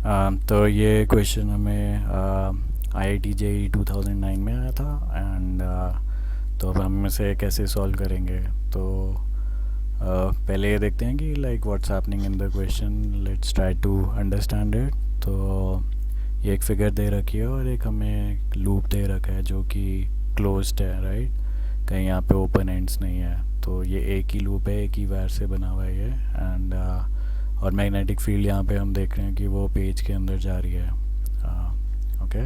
तो ये क्वेश्चन हमें IIT JEE 2009 में आया था एंड तो अब हम इसे कैसे सॉल्व करेंगे। तो पहले ये देखते हैं कि like what's happening in the question, let's try to understand it. तो ये एक फिगर दे रखी है और एक हमें लूप दे रखा है जो कि क्लोज्ड है, राइट। कहीं यहाँ पे ओपन एंड्स नहीं है। तो ये एक ही लूप है, एक ही वायर से बना हुआ है ये। एंड और मैग्नेटिक फील्ड यहाँ पे हम देख रहे हैं कि वो पेज के अंदर जा रही है। ओके।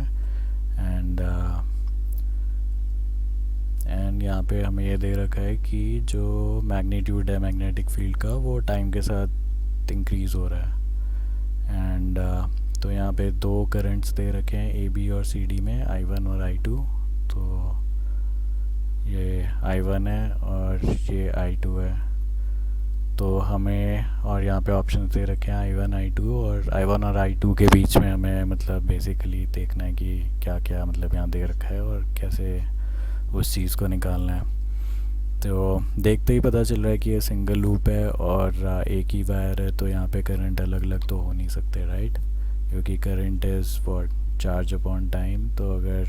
एंड यहाँ पे हमें ये दे रखा है कि जो मैग्नीट्यूड है मैग्नेटिक फील्ड का वो टाइम के साथ इंक्रीज़ हो रहा है। एंड तो यहाँ पे दो करंट्स दे रखे हैं AB और CD में, I1 और I2। तो ये I1 है और ये I2 है। तो हमें और यहाँ पे ऑप्शन दे रखे हैं I1 I2, और I1 और I2 के बीच में हमें मतलब बेसिकली देखना है कि क्या क्या मतलब यहाँ दे रखा है और कैसे उस चीज़ को निकालना है। तो देखते ही पता चल रहा है कि ये सिंगल लूप है और एक ही वायर है, तो यहाँ पे करंट अलग अलग तो हो नहीं सकते, राइट। क्योंकि current is what, charge upon time. तो अगर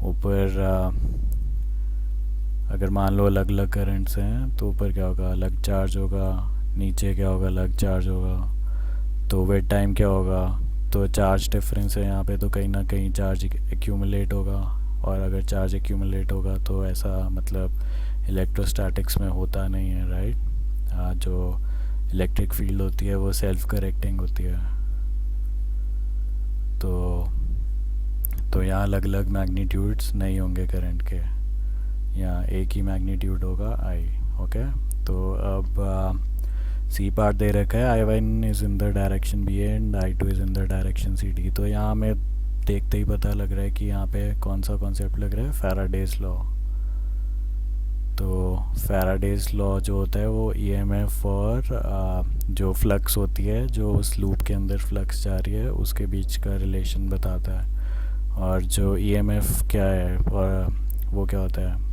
ऊपर अगर मान लो अलग अलग करंट्स हैं तो ऊपर क्या होगा, अलग चार्ज होगा, नीचे क्या होगा, अलग चार्ज होगा। तो विद टाइम क्या होगा, तो चार्ज डिफरेंस है यहाँ पे, तो कहीं ना कहीं चार्ज एक्यूमुलेट होगा। और अगर चार्ज एक्यूमुलेट होगा तो ऐसा मतलब इलेक्ट्रोस्टैटिक्स में होता नहीं है, राइट। जो इलेक्ट्रिक फील्ड होती है वो सेल्फ करेक्टिंग होती है। तो यहाँ अलग अलग मैग्नीट्यूड्स नहीं होंगे करंट के, यहाँ एक ही मैग्नीट्यूड होगा I। ओके। तो अब सी पार्ट दे रखा है I1 is in the direction B and I2 is in the direction CD। तो यहाँ हमें देखते ही पता लग रहा है कि यहाँ पे कौन सा कॉन्सेप्ट लग रहा है, फैराडेज लॉ। तो फैराडेज लॉ जो होता है वो EMF और जो फ्लक्स होती है, जो उस लूप के अंदर फ्लक्स जा रही है, उसके बीच का रिलेशन बताता है। और जो EMF क्या है और वो क्या होता है,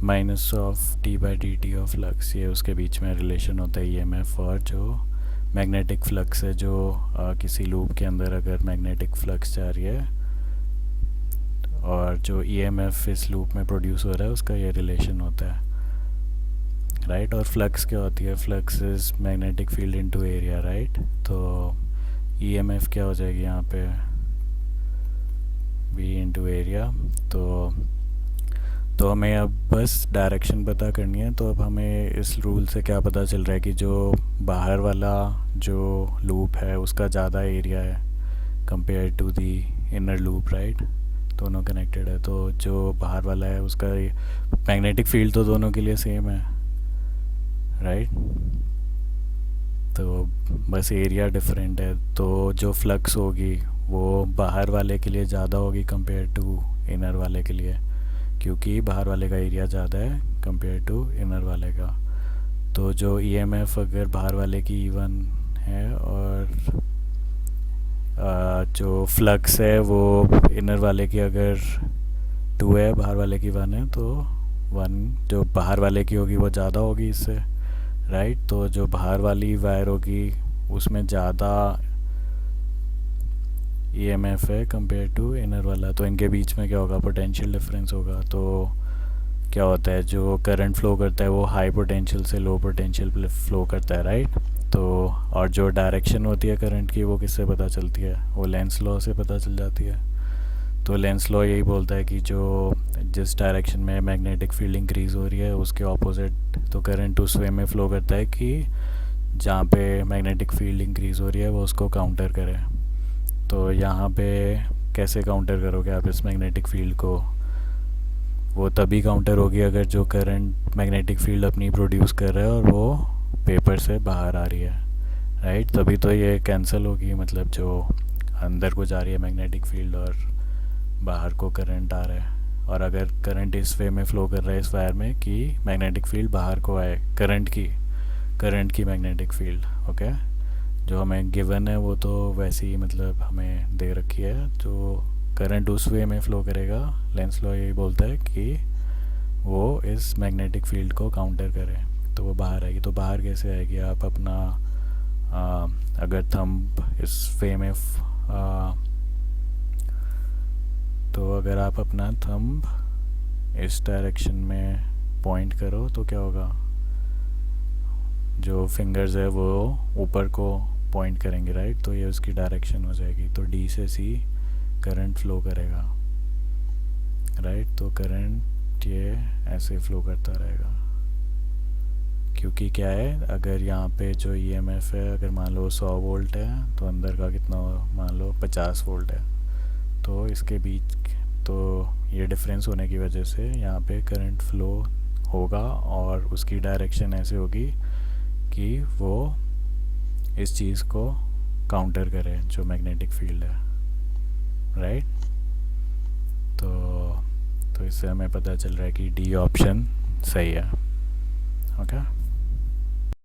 minus of T/dt of flux, ये उसके बीच में रिलेशन होता है EMF और जो मैग्नेटिक फ्लक्स है। जो किसी लूप के अंदर अगर मैग्नेटिक फ्लक्स जा रही है और जो EMF इस लूप में प्रोड्यूस हो रहा है उसका ये रिलेशन होता है, राइट। और फ्लक्स क्या होती है, flux is magnetic field into area, right. तो EMF क्या हो जाएगी यहाँ पे, V इनटू एरिया। तो हमें अब बस डायरेक्शन पता करनी है। तो अब हमें इस रूल से क्या पता चल रहा है कि जो बाहर वाला जो लूप है उसका ज़्यादा एरिया है compare to the inner loop, right. दोनों कनेक्टेड है, तो जो बाहर वाला है उसका मैग्नेटिक फील्ड तो दोनों के लिए सेम है, राइट। तो बस एरिया डिफरेंट है। तो जो फ्लक्स होगी वो बाहर वाले के लिए ज़्यादा होगी कंपेयर टू इनर वाले के लिए, क्योंकि बाहर वाले का एरिया ज़्यादा है कंपेयर टू इनर वाले का। तो जो EMF अगर बाहर वाले की E1 है और जो फ्लक्स है वो इनर वाले की अगर 2 है, बाहर वाले की 1 है, तो 1 जो बाहर वाले की होगी वो ज़्यादा होगी इससे, राइट। तो जो बाहर वाली वायर होगी उसमें ज़्यादा EMF है कंपेयर टू इनर वाला। तो इनके बीच में क्या होगा, पोटेंशियल डिफरेंस होगा। तो क्या होता है, जो करंट फ्लो करता है वो हाई पोटेंशियल से लो पोटेंशियल फ्लो करता है, राइट। तो और जो डायरेक्शन होती है करंट की वो किससे पता चलती है, वो लेंस लॉ से पता चल जाती है। तो लेंस लॉ यही बोलता है कि जो जिस डायरेक्शन में मैग्नेटिक फील्ड इंक्रीज़ हो रही है उसके ऑपोजिट तो करंट उस वे में फ़्लो करता है कि जहाँ पे मैग्नेटिक फील्ड इंक्रीज़ हो रही है वो उसको काउंटर करे। तो यहाँ पे कैसे काउंटर करोगे आप इस मैग्नेटिक फील्ड को, वो तभी काउंटर होगी अगर जो करंट मैग्नेटिक फील्ड अपनी प्रोड्यूस कर रहा है और वो पेपर से बाहर आ रही है, राइट। तभी तो ये कैंसिल होगी, मतलब जो अंदर को जा रही है मैग्नेटिक फील्ड और बाहर को करंट आ रहा है। और अगर करंट इस वे में फ़्लो कर रहा है इस वायर में कि मैग्नेटिक फील्ड बाहर को आए, करंट की मैग्नेटिक फील्ड, ओके। जो हमें गिवन है वो तो वैसे ही मतलब हमें दे रखी है। जो करंट उस वे में फ़्लो करेगा, लेंस लॉ यही बोलता है कि वो इस मैग्नेटिक फील्ड को काउंटर करे, तो वो बाहर आएगी। तो बाहर कैसे आएगी, आप अपना अगर थंब इस वे में तो अगर आप अपना थंब इस डायरेक्शन में पॉइंट करो तो क्या होगा, जो फिंगर्स है वो ऊपर को पॉइंट करेंगे, राइट। तो ये उसकी डायरेक्शन हो जाएगी। तो डी से सी करंट फ्लो करेगा, राइट। तो करंट ये ऐसे फ्लो करता रहेगा, क्योंकि क्या है, अगर यहाँ पे जो ईएमएफ है अगर मान लो 100 वोल्ट है तो अंदर का कितना मान लो 50 वोल्ट है, तो इसके बीच तो ये डिफरेंस होने की वजह से यहाँ पे करंट फ्लो होगा और उसकी डायरेक्शन ऐसे होगी कि वो इस चीज़ को काउंटर करे जो मैग्नेटिक फील्ड है, राइट। तो इससे हमें पता चल रहा है कि डी ऑप्शन सही है। ओके।